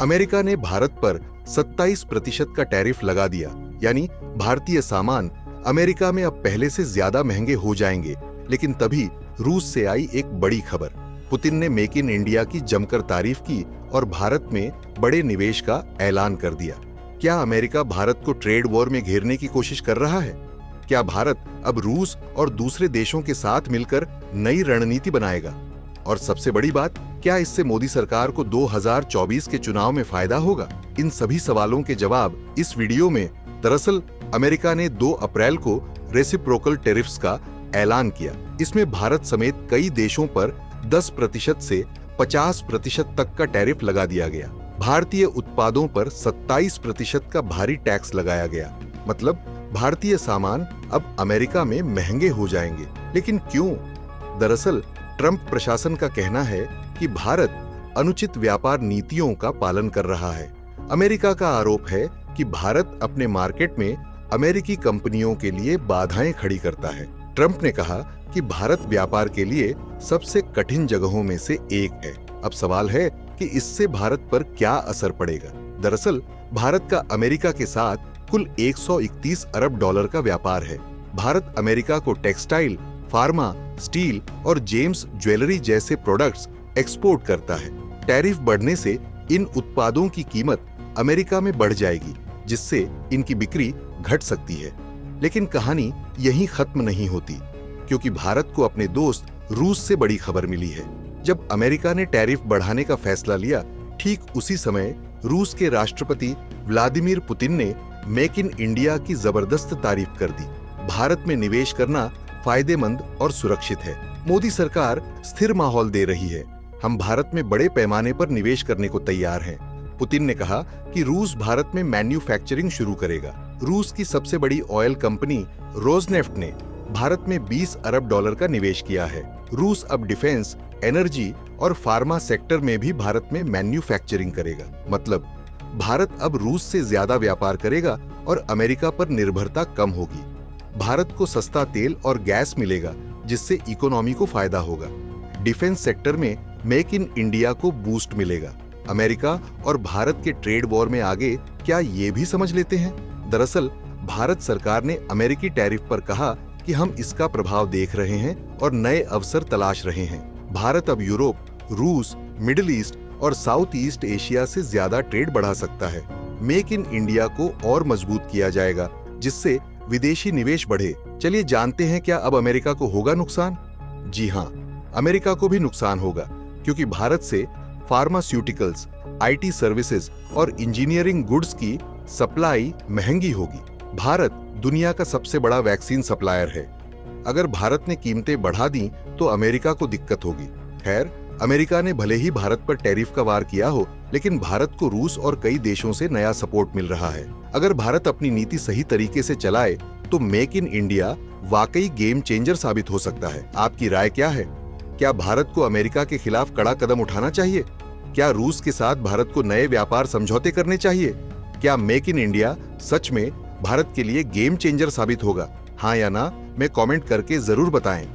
America ने भारत पर 27% का टैरिफ लगा दिया, यानी भारतीय सामान अमेरिका में अब पहले से ज्यादा महंगे हो जाएंगे। लेकिन तभी रूस से आई एक बड़ी खबर। पुतिन ने मेक इन इंडिया की जमकर तारीफ की और भारत में बड़े निवेश का ऐलान कर दिया। क्या अमेरिका भारत को ट्रेड वॉर में घेरने की कोशिश कर रहा है? क्या भारत अब रूस और दूसरे देशों के साथ मिलकर नई रणनीति बनाएगा? और सबसे बड़ी बात, क्या इससे मोदी सरकार को 2024 के चुनाव में फायदा होगा? इन सभी सवालों के जवाब इस वीडियो में। दरअसल अमेरिका ने 2 अप्रैल को रेसिप्रोकल टैरिफ्स का ऐलान किया। इसमें भारत समेत कई देशों पर 10% से 50% तक का टैरिफ लगा दिया गया। भारतीय उत्पादों पर 27% का भारी टैक्स लगाया गया। मतलब भारतीय सामान अब अमेरिका में महंगे हो जाएंगे। लेकिन क्यों? दरअसल ट्रंप प्रशासन का कहना है कि भारत अनुचित व्यापार नीतियों का पालन कर रहा है। अमेरिका का आरोप है कि भारत अपने मार्केट में अमेरिकी कंपनियों के लिए बाधाएं खड़ी करता है। ट्रंप ने कहा कि भारत व्यापार के लिए सबसे कठिन जगहों में से एक है। अब सवाल है कि इससे भारत पर क्या असर पड़ेगा। दरअसल भारत का अमेरिका के साथ कुल 131 अरब डॉलर का व्यापार है। भारत अमेरिका को टेक्सटाइल, फार्मा, स्टील और जेम्स ज्वेलरी जैसे प्रोडक्ट्स एक्सपोर्ट करता है। टैरिफ बढ़ने से इन उत्पादों की कीमत अमेरिका में बढ़ जाएगी, जिससे इनकी बिक्री घट सकती है। लेकिन कहानी यहीं खत्म नहीं होती, क्योंकि भारत को अपने दोस्त रूस से बड़ी खबर मिली है। जब अमेरिका ने टैरिफ बढ़ाने का फैसला लिया, ठीक उसी समय रूस के राष्ट्रपति व्लादिमीर पुतिन ने मेक इन इंडिया की जबरदस्त तारीफ कर दी। भारत में निवेश करना फायदेमंद और सुरक्षित है। मोदी सरकार स्थिर माहौल दे रही है। हम भारत में बड़े पैमाने पर निवेश करने को तैयार हैं। पुतिन ने कहा कि रूस भारत में मैन्युफैक्चरिंग शुरू करेगा। रूस की सबसे बड़ी ऑयल कंपनी रोजनेफ्ट ने भारत में 20 अरब डॉलर का निवेश किया है। रूस अब डिफेंस, एनर्जी और फार्मा सेक्टर में भी भारत में मैन्युफैक्चरिंग करेगा। मतलब भारत अब रूस से ज्यादा व्यापार करेगा और अमेरिका पर निर्भरता कम होगी। भारत को सस्ता तेल और गैस मिलेगा, जिससे इकोनॉमी को फायदा होगा। डिफेंस सेक्टर में मेक इन इंडिया को बूस्ट मिलेगा। अमेरिका और भारत के ट्रेड वॉर में आगे क्या ये भी समझ लेते हैं? दरअसल भारत सरकार ने अमेरिकी टैरिफ पर कहा कि हम इसका प्रभाव देख रहे हैं और नए अवसर तलाश रहे हैं। भारत अब यूरोप, रूस, मिडिल ईस्ट और साउथ ईस्ट एशिया से ज्यादा ट्रेड बढ़ा सकता है। मेक इन इंडिया को और मजबूत किया जाएगा, जिससे विदेशी निवेश बढ़े। चलिए जानते हैं, क्या अब अमेरिका को होगा नुकसान? जी हां, अमेरिका को भी नुकसान होगा, क्योंकि भारत से फार्मास्यूटिकल्स, आईटी सर्विसेज और इंजीनियरिंग गुड्स की सप्लाई महंगी होगी। भारत दुनिया का सबसे बड़ा वैक्सीन सप्लायर है। अगर भारत ने कीमतें बढ़ा दी तो अमेरिका को दिक्कत होगी। खैर, अमेरिका ने भले ही भारत पर टैरिफ का वार किया हो, लेकिन भारत को रूस और कई देशों से नया सपोर्ट मिल रहा है। अगर भारत अपनी नीति सही तरीके से चलाए तो मेक इन इंडिया वाकई गेम चेंजर साबित हो सकता है। आपकी राय क्या है? क्या भारत को अमेरिका के खिलाफ कड़ा कदम उठाना चाहिए? क्या रूस के साथ भारत को नए व्यापार समझौते करने चाहिए? क्या मेक इन इंडिया सच में भारत के लिए गेम चेंजर साबित होगा? हाँ या ना में कमेंट करके जरूर बताएं।